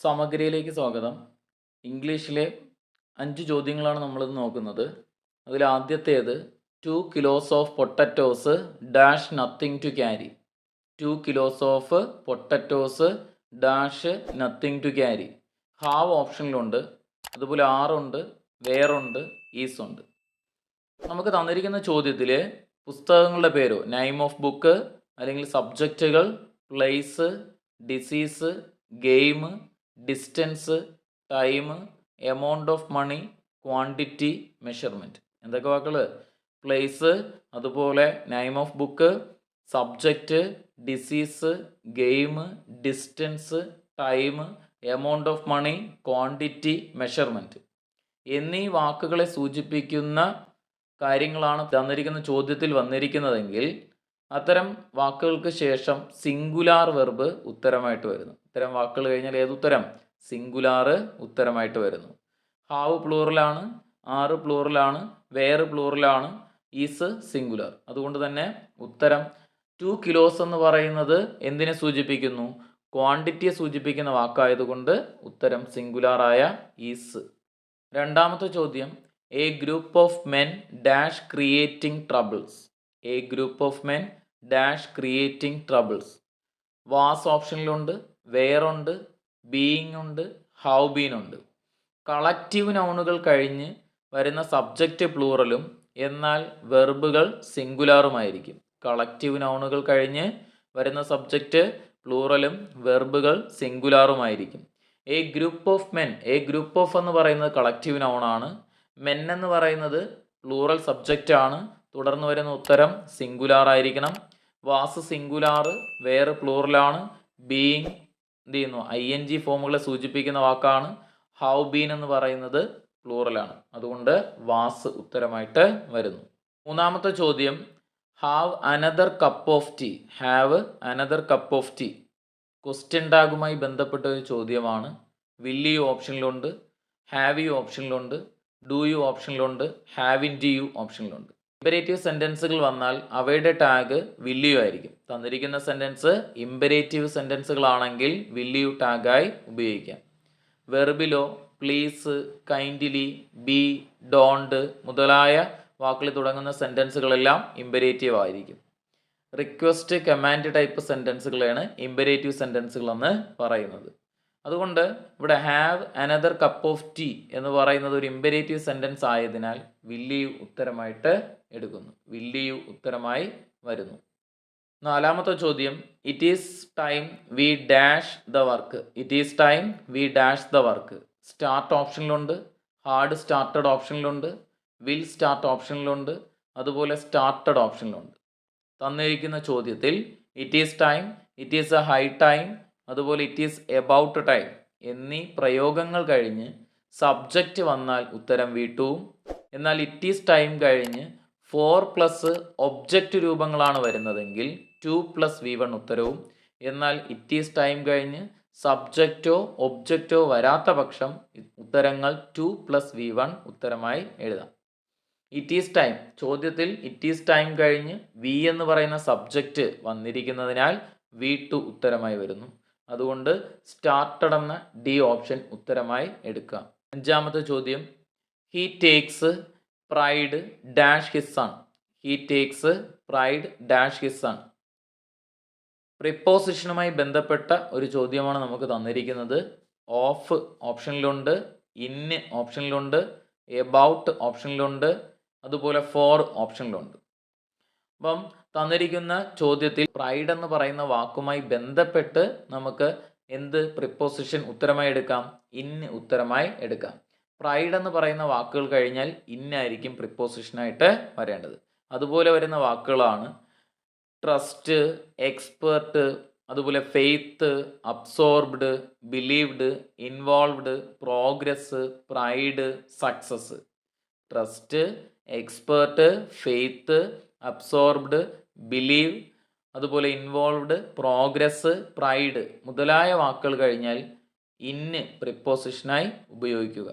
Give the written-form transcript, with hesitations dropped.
സമഗ്രയിലേക്ക് സ്വാഗതം. ഇംഗ്ലീഷിലെ 5 ചോദ്യങ്ങളാണ് നമ്മളിന്ന് നോക്കുന്നത്. അതിൽ ആദ്യത്തേത് 2 kilos of potatoes dash nothing to carry. 2 kilos of potatoes dash nothing to carry. Have ഓപ്ഷനിലുണ്ട്, അതുപോലെ ആറുണ്ട്, വേറുണ്ട്, ഈസ് ഉണ്ട്. നമുക്ക് തന്നിരിക്കുന്ന ചോദ്യത്തിൽ പുസ്തകങ്ങളുടെ പേരോ നെയിം ഓഫ് ബുക്ക് അല്ലെങ്കിൽ സബ്ജക്റ്റുകൾ, place, disease, game, distance, time, amount of money, quantity, measurement. എന്തൊക്കെ വാക്കുകൾ? പ്ലേസ്, അതുപോലെ name of book, subject, disease, game, distance, time, amount of money, quantity, measurement എന്നീ വാക്കുകളെ സൂചിപ്പിക്കുന്ന കാര്യങ്ങളാണ് തന്നിരിക്കുന്ന ചോദ്യത്തിൽ വന്നിരിക്കുന്നതെങ്കിൽ അത്തരം വാക്കുകൾക്ക് ശേഷം സിംഗുലാർ വെർബ് ഉത്തരമായിട്ട് വരുന്നു. ഇത്തരം വാക്കുകൾ കഴിഞ്ഞാൽ ഏതുത്തരം? സിംഗുലാർ ഉത്തരമായിട്ട് വരുന്നു. ഹാവ് പ്ലൂറലാണ്, ആറ് പ്ലൂറലാണ്, വേർ പ്ലൂറലാണ്, ഈസ് സിംഗുലാർ. അതുകൊണ്ട് തന്നെ ഉത്തരം 2 കിലോസ് എന്ന് പറയുന്നത് എന്തിനെ സൂചിപ്പിക്കുന്നു? ക്വാണ്ടിറ്റിയെ സൂചിപ്പിക്കുന്ന വാക്കായതുകൊണ്ട് ഉത്തരം സിംഗുലാറായ ഈസ്. രണ്ടാമത്തെ ചോദ്യം, a group of men dash creating troubles. A group of men dash creating troubles. Was ഓപ്ഷനിലുണ്ട്, വേറുണ്ട്, ബീയിങ് ഉണ്ട്, ഹൗ ബീൻ ഉണ്ട്. കളക്റ്റീവ് നൗണുകൾ കഴിഞ്ഞ് വരുന്ന സബ്ജക്റ്റ് പ്ലൂറലും എന്നാൽ വെർബുകൾ സിംഗുലാറുമായിരിക്കും. കളക്റ്റീവ് നൗണുകൾ കഴിഞ്ഞ് വരുന്ന സബ്ജക്റ്റ് പ്ലൂറലും വെർബുകൾ സിംഗുലാറുമായിരിക്കും. A group of men, a group of എന്ന് പറയുന്നത് കളക്റ്റീവ് നൗണാണ്. മെൻ എന്ന് പറയുന്നത് പ്ലൂറൽ സബ്ജക്റ്റ് ആണ്. തുടർന്ന് വരുന്ന ഉത്തരം സിംഗുലാർ ആയിരിക്കണം. വാസ് സിംഗുലാർ, വേർ പ്ലൂറലാണ്, ബീയിങ് എന്ത് ചെയ്യുന്നു ING ഫോമുകളെ സൂചിപ്പിക്കുന്ന വാക്കാണ്. ഹൗ ബീൻ എന്ന് പറയുന്നത് പ്ലൂറലാണ്. അതുകൊണ്ട് വാസ് ഉത്തരമായിട്ട് വരുന്നു. മൂന്നാമത്തെ ചോദ്യം, have another cup of tea. Have another cup of tea question ടാഗുമായി ബന്ധപ്പെട്ട ഒരു ചോദ്യമാണ്. വിൽ യു ഓപ്ഷനിലുണ്ട്, ഹാവ് യു ഓപ്ഷനിലുണ്ട്, ഡു യു ഓപ്ഷനിലുണ്ട്, ഹാവ് ഇൻ ടു യു ഓപ്ഷനിലുണ്ട്. ഇമ്പരേറ്റീവ് സെൻറ്റൻസുകൾ വന്നാൽ അവയുടെ ടാഗ് വിൽ യു ആയിരിക്കും. തന്നിരിക്കുന്ന സെൻറ്റൻസ് ഇമ്പരേറ്റീവ് സെൻറ്റൻസുകളാണെങ്കിൽ വിൽ യു ടാഗായി ഉപയോഗിക്കാം. വെർബിലോ പ്ലീസ്, കൈൻഡ്ലി, ബി, ഡോണ്ട് മുതലായ വാക്കുകളിൽ തുടങ്ങുന്ന സെൻറ്റൻസുകളെല്ലാം ഇമ്പരേറ്റീവ് ആയിരിക്കും. റിക്വസ്റ്റ്, കമാൻഡ് ടൈപ്പ് സെൻറ്റൻസുകളാണ് ഇമ്പരേറ്റീവ് സെൻറ്റൻസുകൾ എന്ന് പറയുന്നത്. അതുകൊണ്ട് ഇവിടെ have another cup of tea എന്ന് പറയുന്നത് ഒരു ഇമ്പരേറ്റീവ് സെൻറ്റൻസ് ആയതിനാൽ വിൽ യു ഉത്തരമായിട്ട് എടുക്കുന്നു. വിൽ യു ഉത്തരമായി വരുന്നു. നാലാമത്തെ ചോദ്യം, it is time we dash the work. It is time we dash the work. Start ഓപ്ഷനിലുണ്ട്, ഹാർഡ് സ്റ്റാർട്ടഡ് ഓപ്ഷനിലുണ്ട്, വിൽ സ്റ്റാർട്ട് ഓപ്ഷനിലുണ്ട്, അതുപോലെ സ്റ്റാർട്ടഡ് ഓപ്ഷനിലുണ്ട്. തന്നിരിക്കുന്ന ചോദ്യത്തിൽ it is time, it is a high time, അതുപോലെ ഇറ്റ് ഈസ് എബൌട്ട് ടൈം എന്നീ പ്രയോഗങ്ങൾ കഴിഞ്ഞ് സബ്ജക്റ്റ് വന്നാൽ ഉത്തരം V2. എന്നാൽ ഇറ്റ് ഈസ് ടൈം കഴിഞ്ഞ് 4+ ഒബ്ജക്റ്റ് രൂപങ്ങളാണ് വരുന്നതെങ്കിൽ 2+ V1 ഉത്തരവും. എന്നാൽ ഇറ്റ് ഈസ് ടൈം കഴിഞ്ഞ് സബ്ജക്റ്റോ ഒബ്ജക്റ്റോ വരാത്ത പക്ഷം ഉത്തരങ്ങൾ 2+ V1 ഉത്തരമായി എഴുതാം. ഇറ്റ് ഈസ് ടൈം ചോദ്യത്തിൽ ഇറ്റ് ഈസ് ടൈം കഴിഞ്ഞ് വി എന്ന് പറയുന്ന സബ്ജക്റ്റ് വന്നിരിക്കുന്നതിനാൽ V2 ഉത്തരമായി വരുന്നു. അതുകൊണ്ട് സ്റ്റാർട്ടഡ് എന്ന D ഓപ്ഷൻ ഉത്തരമായി എടുക്കാം. അഞ്ചാമത്തെ ചോദ്യം, he takes pride dash his son. He takes pride dash his son. പ്രിപ്പോസിഷനുമായി ബന്ധപ്പെട്ട ഒരു ചോദ്യമാണ് നമുക്ക് തന്നിരിക്കുന്നത്. ഓഫ് ഓപ്ഷനിലുണ്ട്, ഇൻ ഓപ്ഷനിലുണ്ട്, എബൌട്ട് ഓപ്ഷനിലുണ്ട്, അതുപോലെ ഫോർ ഓപ്ഷനിലുണ്ട്. അപ്പം തന്നിരിക്കുന്ന ചോദ്യത്തിൽ പ്രൈഡ് എന്ന് പറയുന്ന വാക്കുമായി ബന്ധപ്പെട്ട് നമുക്ക് എന്ത് പ്രിപ്പോസിഷൻ ഉത്തരമായി എടുക്കാം? ഇൻ ഉത്തരമായി എടുക്കാം. പ്രൈഡ് എന്ന് പറയുന്ന വാക്കുകൾ കഴിഞ്ഞാൽ ഇന്നായിരിക്കും പ്രിപ്പോസിഷനായിട്ട് വരേണ്ടത്. അതുപോലെ വരുന്ന വാക്കുകളാണ് ട്രസ്റ്റ്, എക്സ്പെർട്ട്, അതുപോലെ faith, absorbed, believed, involved, progress, pride, success. Trust, expert, faith, absorbed, believe, അതുപോലെ ഇൻവോൾവ്ഡ്, പ്രോഗ്രസ്, പ്രൈഡ് മുതലായ വാക്കുകൾ കഴിഞ്ഞാൽ ഇന്ന് പ്രിപ്പോസിഷനായി ഉപയോഗിക്കുക.